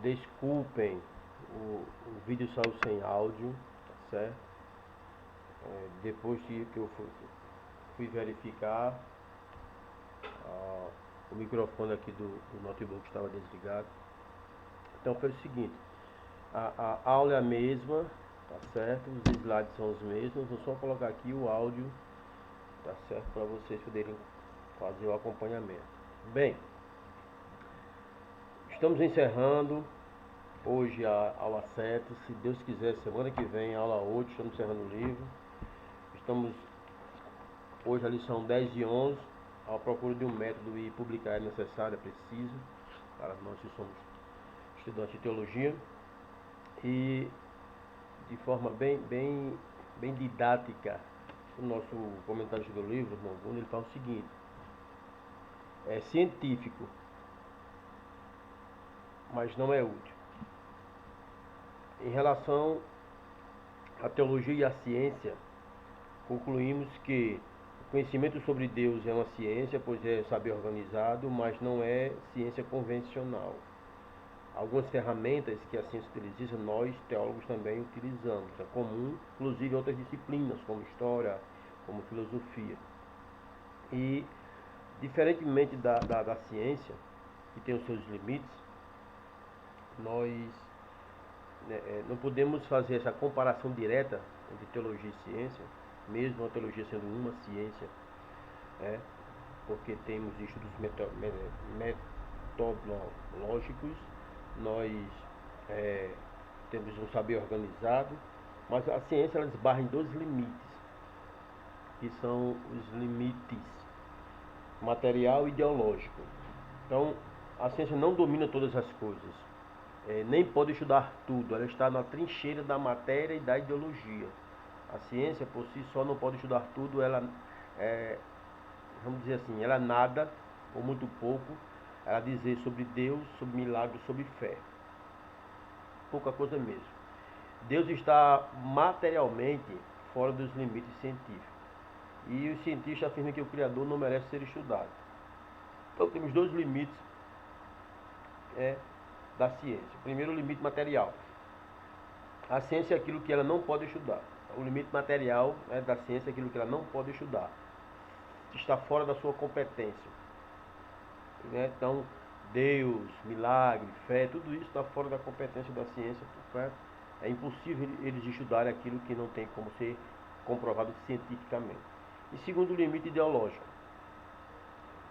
Desculpem, o vídeo saiu sem áudio, tá certo? Depois que eu fui verificar, o microfone aqui do notebook estava desligado. Então foi o seguinte, a aula é a mesma, tá certo? Os slides são os mesmos, vou só colocar aqui o áudio, tá certo? Para vocês poderem fazer o acompanhamento. Bem, estamos encerrando hoje a aula 7, se Deus quiser, semana que vem, a aula 8, estamos encerrando o livro. Estamos hoje a lição 10 e 11, à procura de um método e publicar é necessário, é preciso, para nós que somos estudantes de teologia. E de forma bem didática, o nosso comentário do livro, irmão Bruno, ele fala o seguinte: é científico, mas não é útil. Em relação à teologia e à ciência, concluímos que o conhecimento sobre Deus é uma ciência, pois é saber organizado, mas não é ciência convencional. Algumas ferramentas que a ciência utiliza, nós teólogos também utilizamos. É comum, inclusive, em outras disciplinas, como história, como filosofia. E, diferentemente da ciência, que tem os seus limites, nós não podemos fazer essa comparação direta entre teologia e ciência, mesmo a teologia sendo uma ciência, porque temos estudos metodológicos, nós temos um saber organizado, mas a ciência ela esbarra em dois limites, que são os limites material e ideológico. Então, a ciência não domina todas as coisas, nem pode estudar tudo, ela está na trincheira da matéria e da ideologia. A ciência por si só não pode estudar tudo, ela vamos dizer assim, ela nada, ou muito pouco, ela dizer sobre Deus, sobre milagres, sobre fé. Pouca coisa mesmo. Deus está materialmente fora dos limites científicos. E os cientistas afirmam que o Criador não merece ser estudado. Então temos dois limites da ciência. Primeiro, o limite material. A ciência é aquilo que ela não pode estudar. O limite material da ciência é aquilo que ela não pode estudar. Está fora da sua competência. Então, Deus, milagre, fé, tudo isso está fora da competência da ciência. É impossível eles estudarem aquilo que não tem como ser comprovado cientificamente. E segundo, o limite ideológico.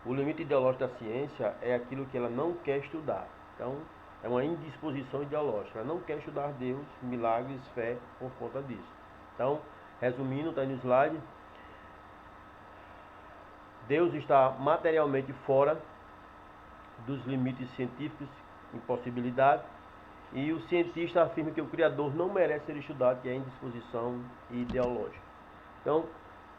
O limite ideológico da ciência é aquilo que ela não quer estudar. Então, é uma indisposição ideológica. Ela não quer estudar Deus, milagres, fé, por conta disso. Então, resumindo, está aí no slide. Deus está materialmente fora dos limites científicos, impossibilidade, e o cientista afirma que o Criador não merece ser estudado, que é a indisposição ideológica. Então,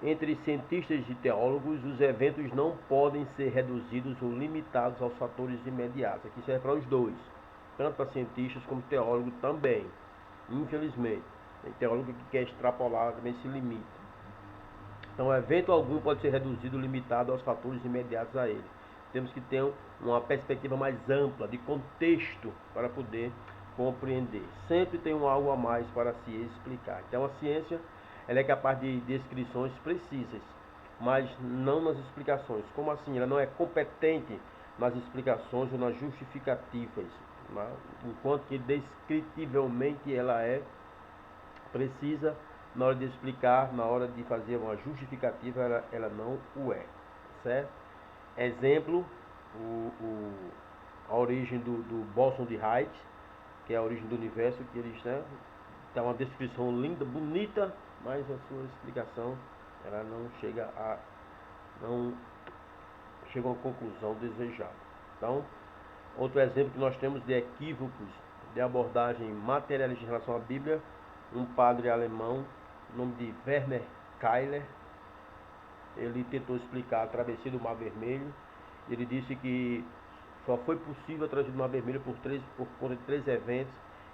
entre cientistas e teólogos, os eventos não podem ser reduzidos ou limitados aos fatores imediatos. Aqui serve para os dois, tanto para cientistas como teólogos também. Infelizmente, tem teólogo que quer extrapolar também esse limite. Então, evento algum pode ser reduzido ou limitado aos fatores imediatos a ele. Temos que ter uma perspectiva mais ampla, de contexto, para poder compreender. Sempre tem algo a mais para se explicar. Então, a ciência ela é capaz de descrições precisas, mas não nas explicações. Como assim? Ela não é competente nas explicações ou nas justificativas, né? Enquanto que descritivelmente ela é precisa. Na hora de explicar, na hora de fazer uma justificativa, ela não o é, certo? Exemplo, a origem do bóson de Height, que é a origem do universo, que eles dá uma descrição linda, bonita, mas a sua explicação ela não chega a uma conclusão desejada. Então, outro exemplo que nós temos de equívocos de abordagem materialista em relação à Bíblia, um padre alemão, o nome de Werner Keiler, ele tentou explicar a travessia do Mar Vermelho. Ele disse que só foi possível a travessia do Mar Vermelho por conta de três eventos,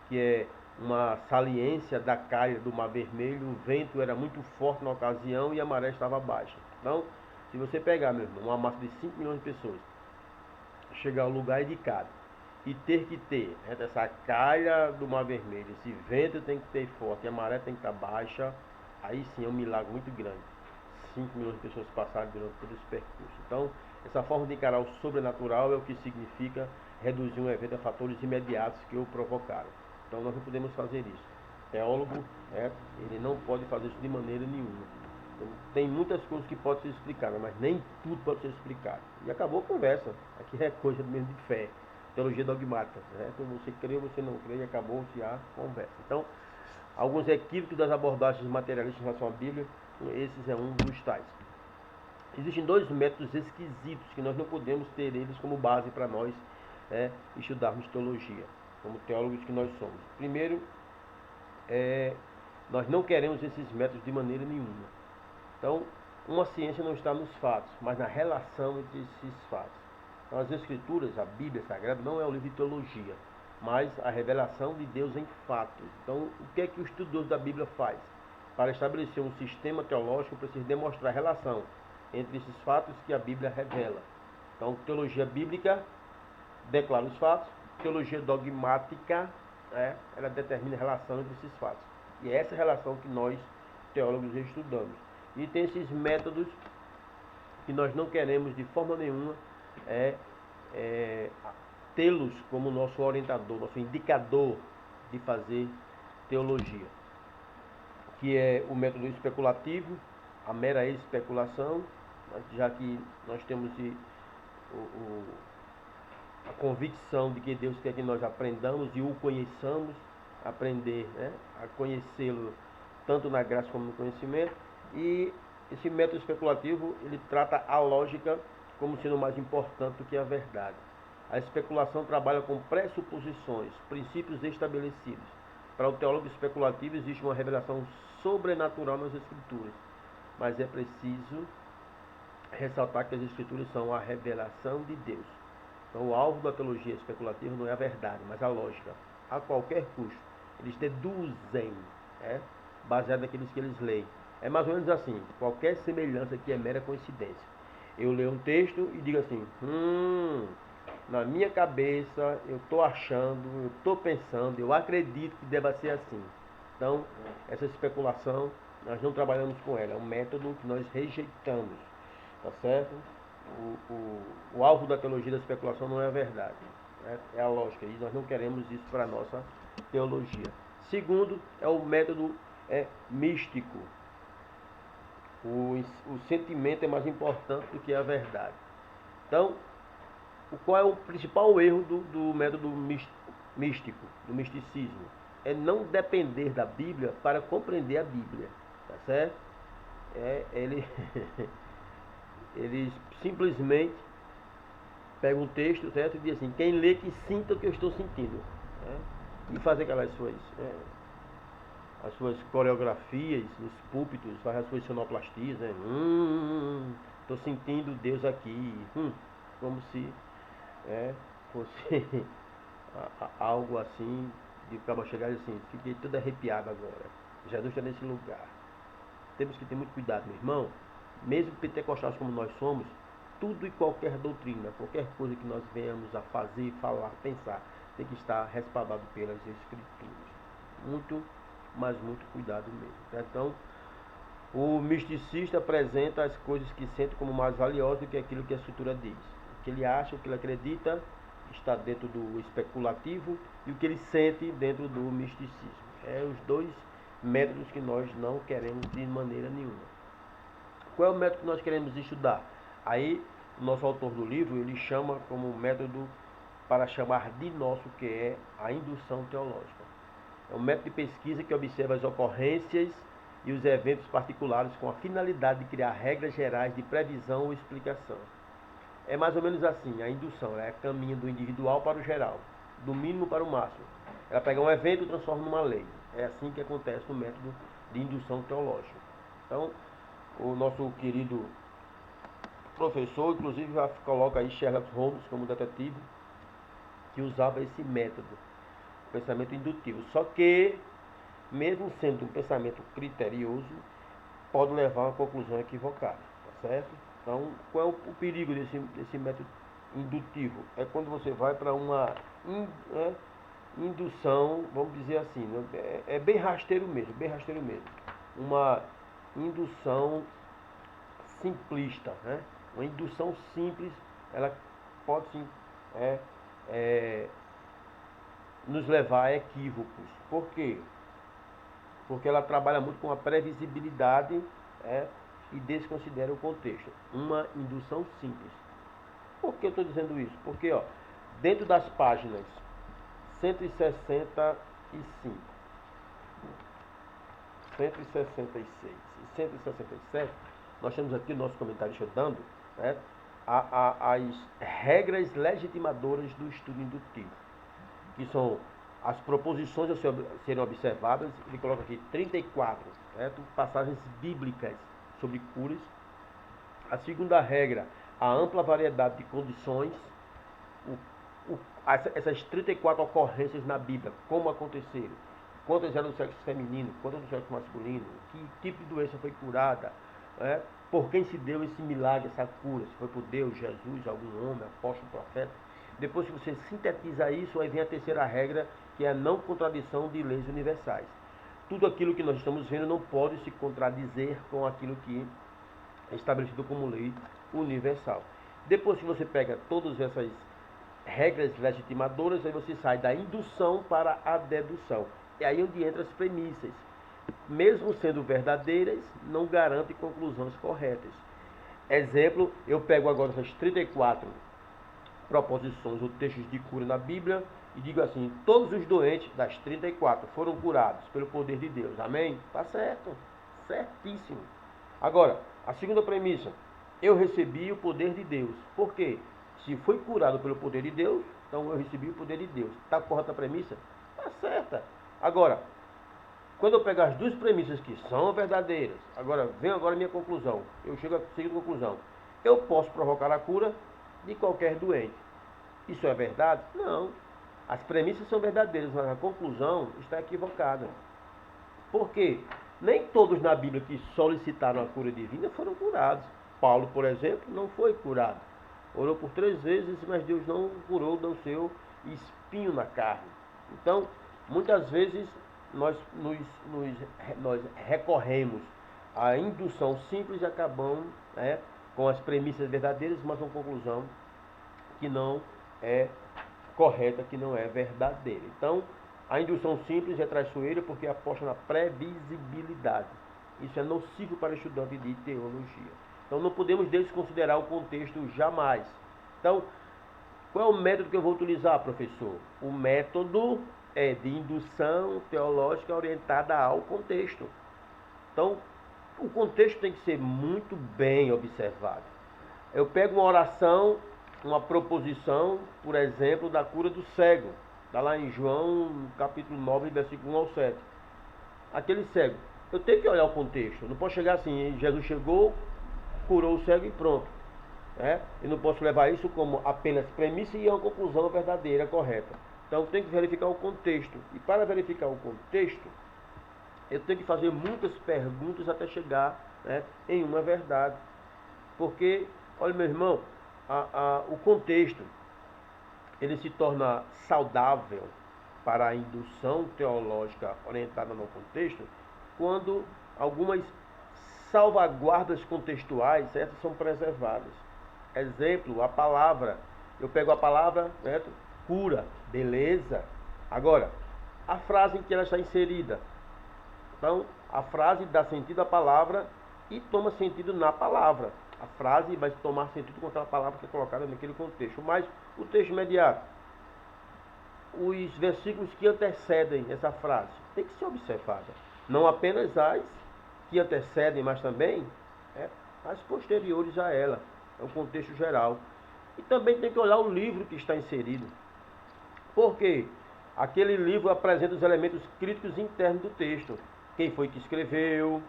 que é uma saliência da calha do Mar Vermelho, o vento era muito forte na ocasião e a maré estava baixa. Então, se você pegar, meu irmão, uma massa de 5 milhões de pessoas, chegar ao lugar indicado e ter que ter, né, essa calha do Mar Vermelho, esse vento tem que ter forte, a maré tem que estar baixa, aí sim é um milagre muito grande. 5 milhões de pessoas passaram durante todo esse percurso. Então, essa forma de encarar o sobrenatural é o que significa reduzir um evento a fatores imediatos que o provocaram. Então, nós não podemos fazer isso. O teólogo, ele não pode fazer isso de maneira nenhuma. Então, tem muitas coisas que podem ser explicadas, mas nem tudo pode ser explicado. E acabou a conversa. Aqui é coisa mesmo de fé. Teologia dogmática. Então, você crê ou você não crê e acabou-se a conversa. Então, alguns equívocos das abordagens materialistas em relação à Bíblia, esses é um dos tais. Existem dois métodos esquisitos que nós não podemos ter eles como base para nós estudarmos teologia, como teólogos que nós somos. Primeiro, nós não queremos esses métodos de maneira nenhuma. Então, uma ciência não está nos fatos, mas na relação entre esses fatos. Então, as Escrituras, a Bíblia Sagrada, não é um livro de teologia, mas a revelação de Deus em fatos. Então, o que é que o estudioso da Bíblia faz? Para estabelecer um sistema teológico, precisa demonstrar a relação entre esses fatos que a Bíblia revela. Então, teologia bíblica declara os fatos, teologia dogmática, ela determina a relação entre esses fatos. E é essa relação que nós, teólogos, estudamos. E tem esses métodos que nós não queremos de forma nenhuma tê-los como nosso orientador, nosso indicador de fazer teologia, que é o método especulativo, a mera especulação, já que nós temos a convicção de que Deus quer que nós aprendamos e o conheçamos, aprender a conhecê-lo tanto na graça como no conhecimento. E esse método especulativo, ele trata a lógica como sendo mais importante do que a verdade. A especulação trabalha com pressuposições, princípios estabelecidos. Para o teólogo especulativo existe uma revelação sobrenatural nas Escrituras, mas é preciso ressaltar que as Escrituras são a revelação de Deus. Então, o alvo da teologia especulativa não é a verdade, mas a lógica. A qualquer custo, eles deduzem, baseado naqueles que eles leem. É mais ou menos assim, qualquer semelhança aqui é mera coincidência. Eu leio um texto e digo assim, na minha cabeça, eu estou achando, eu estou pensando, eu acredito que deva ser assim. Então, essa especulação, nós não trabalhamos com ela, é um método que nós rejeitamos, tá certo? O alvo da teologia da especulação não é a verdade, é a lógica, e nós não queremos isso para a nossa teologia. Segundo, é o método místico. O sentimento é mais importante do que a verdade. Então, qual é o principal erro do método místico, do misticismo? É não depender da Bíblia para compreender a Bíblia, tá certo? Eles simplesmente pegam um texto, certo? E dizem assim, quem lê que sinta o que eu estou sentindo. E faz aquelas as suas coreografias nos púlpitos, faz as suas sonoplastias, estou sentindo Deus aqui, como se fosse algo assim, de acaba chegar assim, fiquei todo arrepiado agora. Jesus está nesse lugar. Temos que ter muito cuidado, meu irmão. Mesmo pentecostais como nós somos, tudo e qualquer doutrina, qualquer coisa que nós venhamos a fazer, falar, pensar, tem que estar respaldado pelas Escrituras. Muito, mas muito cuidado mesmo. Então, o misticista apresenta as coisas que sente como mais valiosas do que aquilo que a Escritura diz. O que ele acha, o que ele acredita, está dentro do especulativo, e o que ele sente dentro do misticismo. Os dois métodos que nós não queremos de maneira nenhuma. Qual é o método que nós queremos estudar? Aí, o nosso autor do livro, ele chama como método para chamar de nosso, que é a indução teológica. É um método de pesquisa que observa as ocorrências e os eventos particulares com a finalidade de criar regras gerais de previsão ou explicação. É mais ou menos assim, a indução, ela caminha do individual para o geral, do mínimo para o máximo. Ela pega um evento e transforma numa lei. É assim que acontece no método de indução teológica. Então, o nosso querido professor, inclusive, já coloca aí Sherlock Holmes como detetive, que usava esse método, pensamento indutivo. Só que, mesmo sendo um pensamento criterioso, pode levar a uma conclusão equivocada, tá certo? Então, qual é o perigo desse método indutivo? É quando você vai para uma né, indução, vamos dizer assim, né, é bem rasteiro mesmo, bem rasteiro mesmo. Uma indução simplista, né? Uma indução simples, ela pode sim é, é, nos levar a equívocos. Por quê? Porque ela trabalha muito com a previsibilidade e desconsidera o contexto. Uma indução simples. Por que eu estou dizendo isso? Porque dentro das páginas 165, 166 e 167, nós temos aqui o nosso comentário dando, né, as regras legitimadoras do estudo indutivo, que são as proposições a serem observadas. Ele coloca aqui 34, certo? Passagens bíblicas sobre curas. A segunda regra, a ampla variedade de condições, essas 34 ocorrências na Bíblia, como aconteceram, quantas eram do sexo feminino, quantas do sexo masculino, que tipo de doença foi curada, por quem se deu esse milagre, essa cura, se foi por Deus, Jesus, algum homem, apóstolo, profeta. Depois que você sintetiza isso, aí vem a terceira regra, que é a não contradição de leis universais. Tudo aquilo que nós estamos vendo não pode se contradizer com aquilo que é estabelecido como lei universal. Depois que você pega todas essas regras legitimadoras, aí você sai da indução para a dedução. É aí onde entram as premissas. Mesmo sendo verdadeiras, não garante conclusões corretas. Exemplo, eu pego agora essas 34 proposições ou textos de cura na Bíblia e digo assim: todos os doentes das 34 foram curados pelo poder de Deus. Amém? Tá certo. Certíssimo. Agora, a segunda premissa: eu recebi o poder de Deus. Por quê? Se foi curado pelo poder de Deus, então eu recebi o poder de Deus. Está correta a premissa? Está certa. Agora, quando eu pegar as duas premissas que são verdadeiras, vem agora a minha conclusão. Eu chego à seguinte conclusão: eu posso provocar a cura de qualquer doente. Isso é verdade? Não. As premissas são verdadeiras, mas a conclusão está equivocada. Por quê? Nem todos na Bíblia que solicitaram a cura divina foram curados. Paulo, por exemplo, não foi curado. Orou por 3 vezes, mas Deus não curou do seu espinho na carne. Então, muitas vezes nós recorremos à indução simples e acabamos com as premissas verdadeiras, mas com conclusão que não é correta, que não é verdadeira. Então, a indução simples é traiçoeira porque aposta na previsibilidade. Isso é nocivo para o estudante de teologia. Então, não podemos desconsiderar o contexto jamais. Então, qual é o método que eu vou utilizar, professor? O método é de indução teológica orientada ao contexto. Então, o contexto tem que ser muito bem observado. Eu pego uma oração, uma proposição, por exemplo, da cura do cego. Está lá em João, capítulo 9, versículo 1 ao 7. Aquele cego. Eu tenho que olhar o contexto. Não posso chegar assim: Jesus chegou, curou o cego e pronto. Eu não posso levar isso como apenas premissa e uma conclusão verdadeira, correta. Então eu tenho que verificar o contexto. E para verificar o contexto, eu tenho que fazer muitas perguntas até chegar em uma verdade. Porque, olha, meu irmão, o contexto ele se torna saudável para a indução teológica orientada no contexto quando algumas salvaguardas contextuais, certo, são preservadas. Exemplo, a palavra. Eu pego a palavra, certo? Cura, beleza. Agora, a frase em que ela está inserida. Então, a frase dá sentido à palavra e toma sentido na palavra. A frase vai tomar sentido com aquela palavra que é colocada naquele contexto. Mas o texto imediato, os versículos que antecedem essa frase, tem que ser observada. Não apenas as que antecedem, mas também as posteriores a ela. É o contexto geral. E também tem que olhar o livro que está inserido. Por quê? Aquele livro apresenta os elementos críticos internos do texto. Quem foi que escreveu,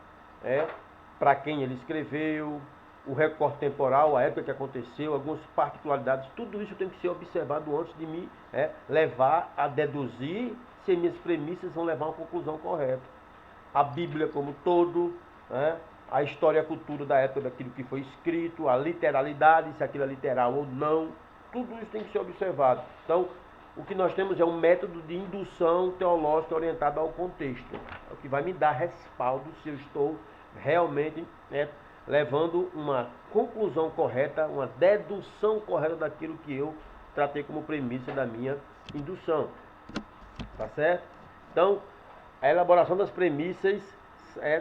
para quem ele escreveu, o recorte temporal, a época que aconteceu, algumas particularidades. Tudo isso tem que ser observado antes de me levar a deduzir se minhas premissas vão levar a uma conclusão correta. A Bíblia como um todo, a história e a cultura da época daquilo que foi escrito, a literalidade, se aquilo é literal ou não, tudo isso tem que ser observado. Então, o que nós temos é um método de indução teológica orientada ao contexto, o que vai me dar respaldo se eu estou realmente levando uma conclusão correta, uma dedução correta daquilo que eu tratei como premissa da minha indução. Tá certo? Então, a elaboração das premissas,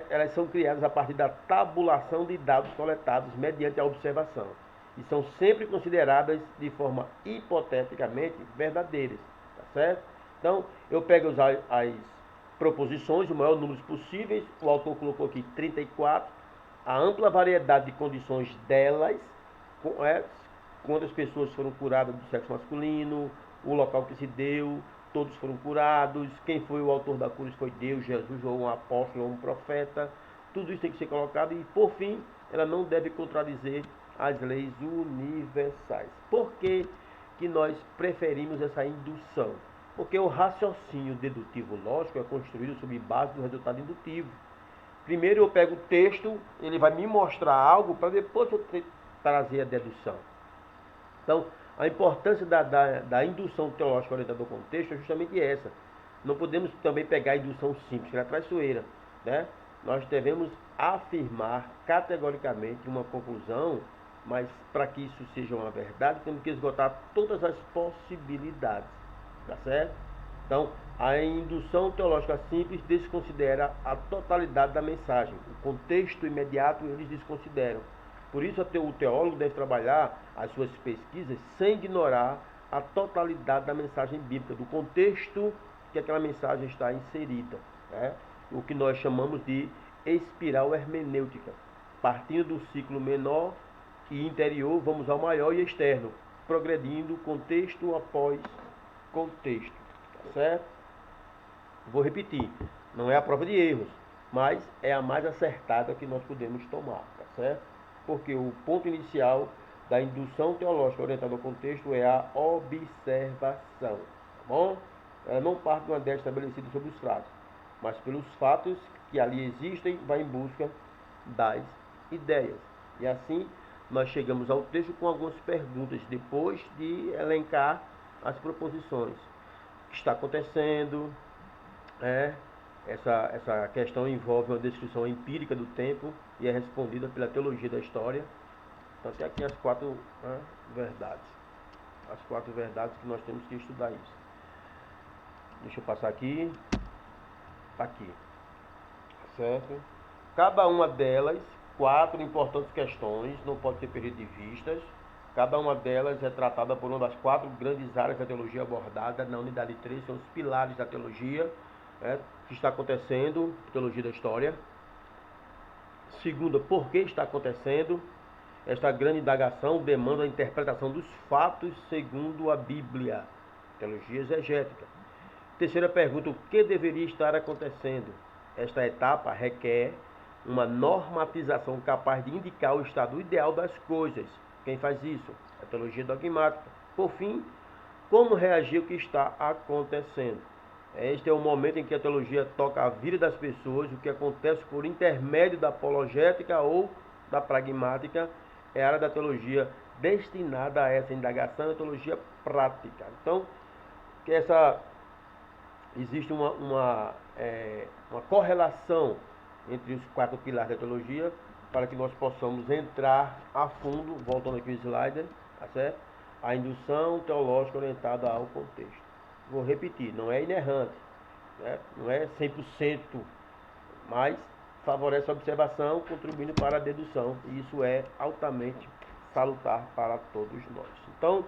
elas são criadas a partir da tabulação de dados coletados mediante a observação. E são sempre consideradas de forma hipoteticamente verdadeiras. Tá certo? Então, eu pego as proposições, o maior número possíveis, o autor colocou aqui 34, a ampla variedade de condições delas, quando as pessoas foram curadas do sexo masculino, o local que se deu, todos foram curados, quem foi o autor da cura foi Deus, Jesus, ou um apóstolo, ou um profeta. Tudo isso tem que ser colocado e, por fim, ela não deve contradizer as leis universais. Por que que nós preferimos essa indução? Porque o raciocínio dedutivo lógico é construído sobre base do resultado indutivo. Primeiro eu pego o texto, ele vai me mostrar algo para depois eu trazer a dedução. Então, a importância da indução teológica orientada ao contexto é justamente essa. Não podemos também pegar a indução simples, que é traiçoeira, né? Nós devemos afirmar categoricamente uma conclusão, mas para que isso seja uma verdade, temos que esgotar todas as possibilidades, tá certo? Então, a indução teológica simples desconsidera a totalidade da mensagem. O contexto imediato eles desconsideram. Por isso, o teólogo deve trabalhar as suas pesquisas sem ignorar a totalidade da mensagem bíblica, do contexto que aquela mensagem está inserida, né? O que nós chamamos de espiral hermenêutica. Partindo do ciclo menor e interior, vamos ao maior e externo, progredindo contexto após contexto, tá certo? Vou repetir, não é a prova de erros, mas é a mais acertada que nós podemos tomar, tá certo? Porque o ponto inicial da indução teológica orientada ao contexto é a observação, tá bom? Ela não parte de uma ideia estabelecida sobre os fatos, mas pelos fatos que ali existem, vai em busca das ideias. E assim nós chegamos ao texto com algumas perguntas, depois de elencar as proposições. O que está acontecendo? Essa questão envolve uma descrição empírica do tempo e é respondida pela teologia da história. Então tem aqui as quatro verdades. As quatro verdades que nós temos que estudar isso. Deixa eu passar aqui. Tá aqui. Certo? Cada uma delas, 4 importantes questões, não pode ser perdido de vistas. Cada uma delas é tratada por uma das 4 grandes áreas da teologia abordada na unidade 3, são os pilares da teologia, que está acontecendo, teologia da história. Segunda, por que está acontecendo? Esta grande indagação demanda a interpretação dos fatos segundo a Bíblia, teologia exegética. Terceira pergunta, o que deveria estar acontecendo? Esta etapa requer uma normatização capaz de indicar o estado ideal das coisas. Quem faz isso? A teologia dogmática. Por fim, como reagir ao que está acontecendo? Este é o momento em que a teologia toca a vida das pessoas, o que acontece por intermédio da apologética ou da pragmática, é a área da teologia destinada a essa indagação, a teologia prática. Então, existe uma correlação entre os 4 pilares da teologia, para que nós possamos entrar a fundo, voltando aqui o slide, tá certo? A indução teológica orientada ao contexto. Vou repetir, não é inerrante, né? Não é 100%, mas favorece a observação, contribuindo para a dedução, e isso é altamente salutar para todos nós. Então,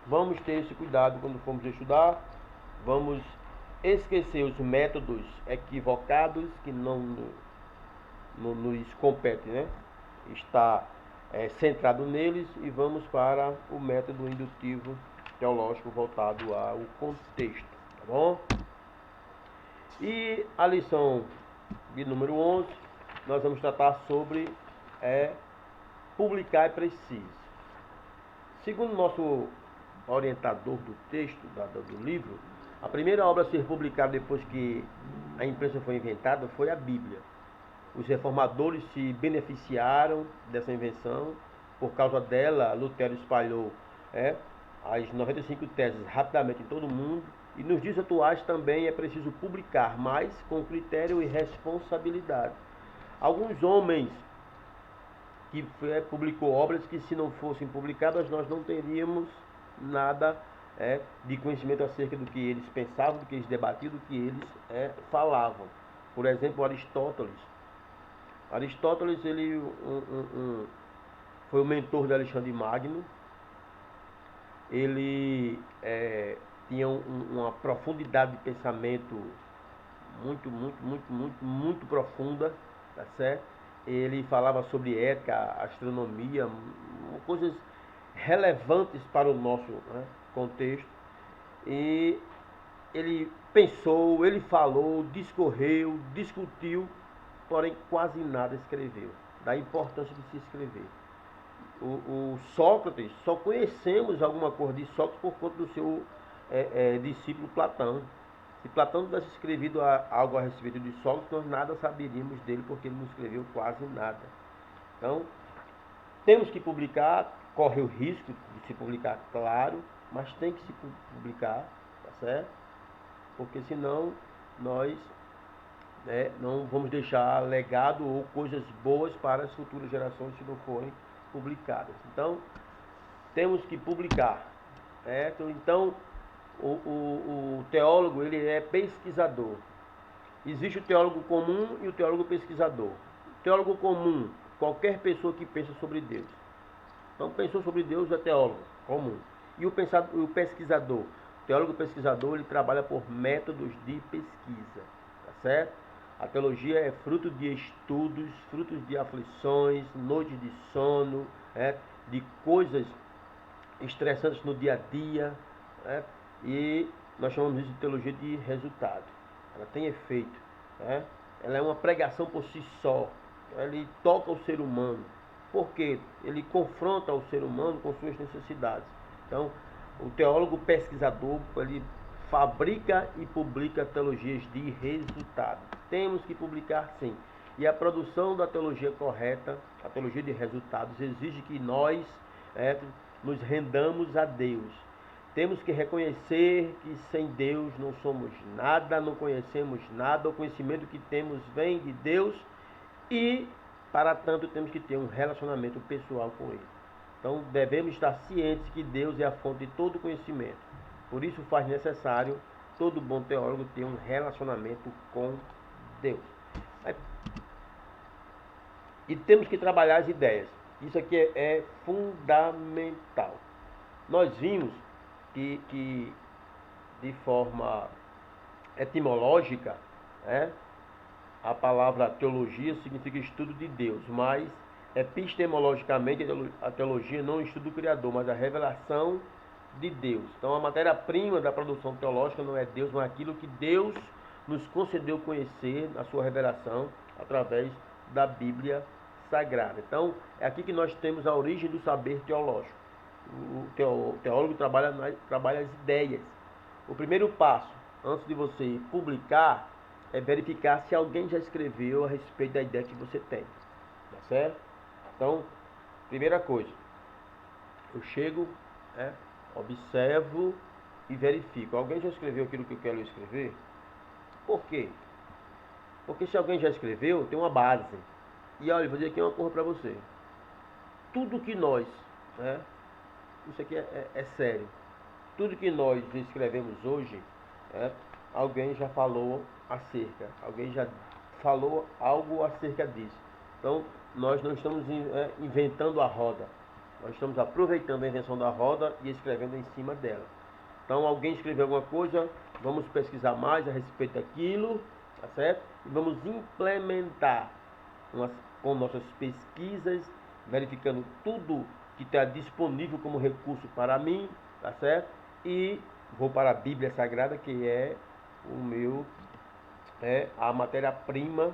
vamos ter esse cuidado quando formos estudar, vamos esquecer os métodos equivocados que não nos competem, né? Está centrado neles e vamos para o método indutivo teológico voltado ao contexto, tá bom? E a lição de número 11, nós vamos tratar sobre publicar é preciso. Segundo o nosso orientador do texto, do livro, a primeira obra a ser publicada depois que a imprensa foi inventada foi a Bíblia. Os reformadores se beneficiaram dessa invenção. Por causa dela, Lutero espalhou as 95 teses rapidamente em todo o mundo. E nos dias atuais também é preciso publicar, mas com critério e responsabilidade. Alguns homens que publicou obras que, se não fossem publicadas, nós não teríamos nada de conhecimento acerca do que eles pensavam, do que eles debatiam, do que eles falavam. Por exemplo, Aristóteles. Aristóteles ele foi o mentor de Alexandre Magno. Ele tinha uma profundidade de pensamento muito profunda, tá certo? Ele falava sobre ética, astronomia, coisas relevantes para o nosso contexto. E ele pensou, ele falou, discorreu, discutiu, porém quase nada escreveu. Da importância de se escrever. O Sócrates, só conhecemos alguma coisa de Sócrates por conta do seu discípulo Platão. Se Platão não tivesse escrevido algo a respeito de Sócrates, nós nada saberíamos dele, porque ele não escreveu quase nada. Então, temos que publicar, corre o risco de se publicar, claro, mas tem que se publicar, tá certo? Porque senão nós não vamos deixar legado ou coisas boas para as futuras gerações se não forem publicadas. Então, temos que publicar. Certo? Então, o teólogo ele é pesquisador. Existe o teólogo comum e o teólogo pesquisador. O teólogo comum, qualquer pessoa que pensa sobre Deus. Então, pensou sobre Deus é teólogo comum. E o pesquisador, o teólogo pesquisador, ele trabalha por métodos de pesquisa, tá certo? A teologia é fruto de estudos, frutos de aflições, noites de sono, de coisas estressantes no dia a dia, e nós chamamos isso de teologia de resultado. Ela tem efeito, ela é uma pregação por si só, ele toca o ser humano, porque ele confronta o ser humano com suas necessidades. Então, o teólogo pesquisador, ele fabrica e publica teologias de resultado. Temos que publicar sim. E a produção da teologia correta, a teologia de resultados, exige que nós nos rendamos a Deus. Temos que reconhecer que sem Deus não somos nada, não conhecemos nada, o conhecimento que temos vem de Deus e, para tanto, temos que ter um relacionamento pessoal com Ele. Então, devemos estar cientes que Deus é a fonte de todo conhecimento. Por isso, faz necessário todo bom teólogo ter um relacionamento com Deus. E temos que trabalhar as ideias. Isso aqui é fundamental. Nós vimos que de forma etimológica, a palavra teologia significa estudo de Deus, mas epistemologicamente a teologia não é um estudo do Criador, mas a revelação de Deus. Então a matéria-prima da produção teológica não é Deus, mas aquilo que Deus nos concedeu conhecer na sua revelação através da Bíblia Sagrada. Então é aqui que nós temos a origem do saber teológico. O teólogo trabalha as ideias. O primeiro passo, antes de você publicar, é verificar se alguém já escreveu a respeito da ideia que você tem. Tá certo? Então, primeira coisa, eu chego, observo e verifico. Alguém já escreveu aquilo que eu quero escrever? Por quê? Porque se alguém já escreveu, tem uma base. E olha, vou dizer aqui uma coisa para você. Tudo que nós, isso aqui é sério. Tudo que nós escrevemos hoje, alguém já falou acerca. Alguém já falou algo acerca disso. Então, nós não estamos inventando a roda. Nós estamos aproveitando a invenção da roda e escrevendo em cima dela. Então, alguém escreveu alguma coisa, vamos pesquisar mais a respeito daquilo, tá certo? E vamos implementar com nossas pesquisas, verificando tudo que está disponível como recurso para mim, tá certo? E vou para a Bíblia Sagrada, que é a matéria-prima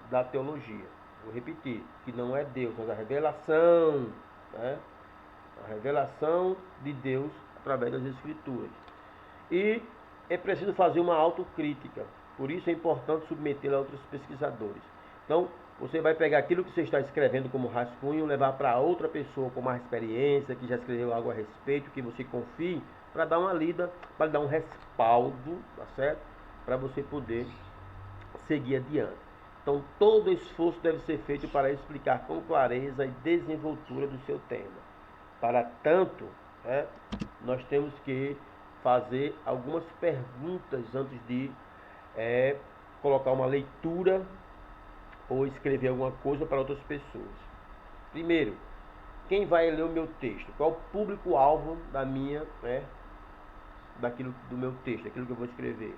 da teologia. Vou repetir, que não é Deus, mas a revelação, a revelação de Deus através das Escrituras. E é preciso fazer uma autocrítica, por isso é importante submetê-la a outros pesquisadores. Então, Você vai pegar aquilo que você está escrevendo como rascunho, levar para outra pessoa com mais experiência, que já escreveu algo a respeito, que você confie, para dar uma lida, para dar um respaldo, tá certo? Para você poder seguir adiante. Então, todo esforço deve ser feito para explicar com clareza e desenvoltura do seu tema. Para tanto, nós temos que fazer algumas perguntas antes de colocar uma leitura ou escrever alguma coisa para outras pessoas. Primeiro, quem vai ler o meu texto? Qual é o público-alvo daquilo do meu texto, daquilo que eu vou escrever?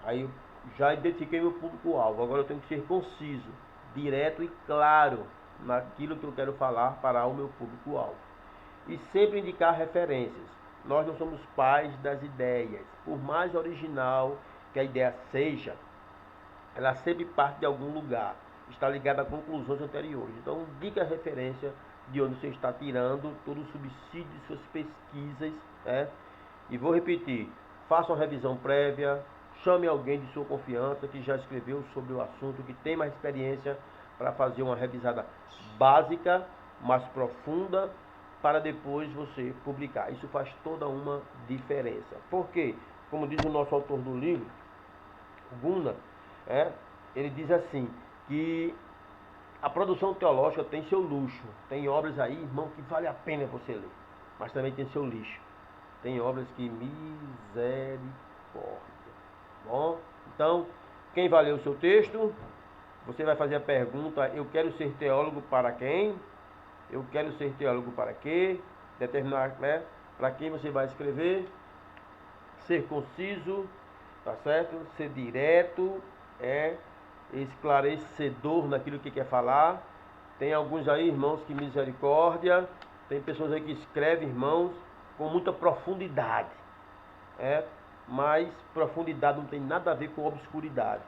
Aí eu já identifiquei meu público-alvo. Agora eu tenho que ser conciso, direto e claro naquilo que eu quero falar para o meu público-alvo. E sempre indicar referências. Nós não somos pais das ideias. Por mais original que a ideia seja, ela sempre parte de algum lugar, está ligada a conclusões anteriores. Então, indique a referência de onde você está tirando todo o subsídio de suas pesquisas. E vou repetir, faça uma revisão prévia, chame alguém de sua confiança que já escreveu sobre o assunto, que tem mais experiência, para fazer uma revisada básica, mais profunda, para depois você publicar. Isso faz toda uma diferença. Por quê? Como diz o nosso autor do livro, Gunnar, ele diz assim, que a produção teológica tem seu luxo. Tem obras aí, irmão, que vale a pena você ler, mas também tem seu lixo. Tem obras que misericórdia. Bom, então, quem vai ler o seu texto, você vai fazer a pergunta: eu quero ser teólogo para quem? Eu quero ser teólogo para quê? Determinar, para quem você vai escrever. Ser conciso, tá certo? Ser direto, esclarecedor naquilo que quer falar. Tem alguns aí, irmãos, que misericórdia. Tem pessoas aí que escrevem, irmãos, com muita profundidade. Mas profundidade não tem nada a ver com obscuridade.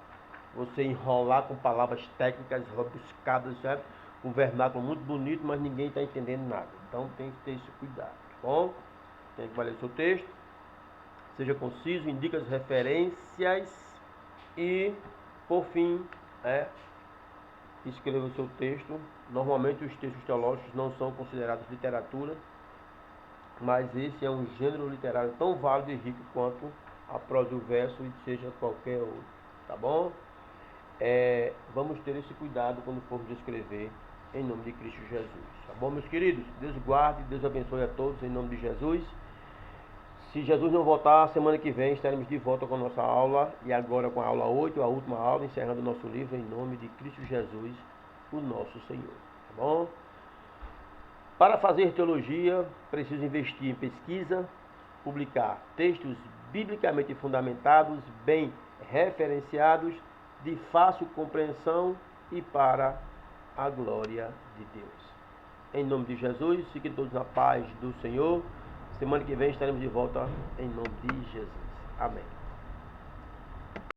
Você enrolar com palavras técnicas rebuscadas, certo? Um vernáculo muito bonito, mas ninguém está entendendo nada. Então tem que ter esse cuidado, tá bom? Tem que valer o seu texto. Seja conciso, indique as referências e, por fim, escreva o seu texto. Normalmente os textos teológicos não são considerados literatura, mas esse é um gênero literário tão válido e rico quanto a prosa e o verso, e seja qualquer outro, tá bom? Vamos ter esse cuidado quando formos escrever em nome de Cristo Jesus, tá bom, meus queridos? Deus guarde, Deus abençoe a todos em nome de Jesus. Se Jesus não voltar, semana que vem estaremos de volta com a nossa aula, e agora com a aula 8, a última aula, encerrando o nosso livro em nome de Cristo Jesus, o nosso Senhor, tá bom? Para fazer teologia, preciso investir em pesquisa, publicar textos biblicamente fundamentados, bem referenciados, de fácil compreensão e para a glória de Deus. Em nome de Jesus, fiquem todos na paz do Senhor. Semana que vem estaremos de volta em nome de Jesus. Amém.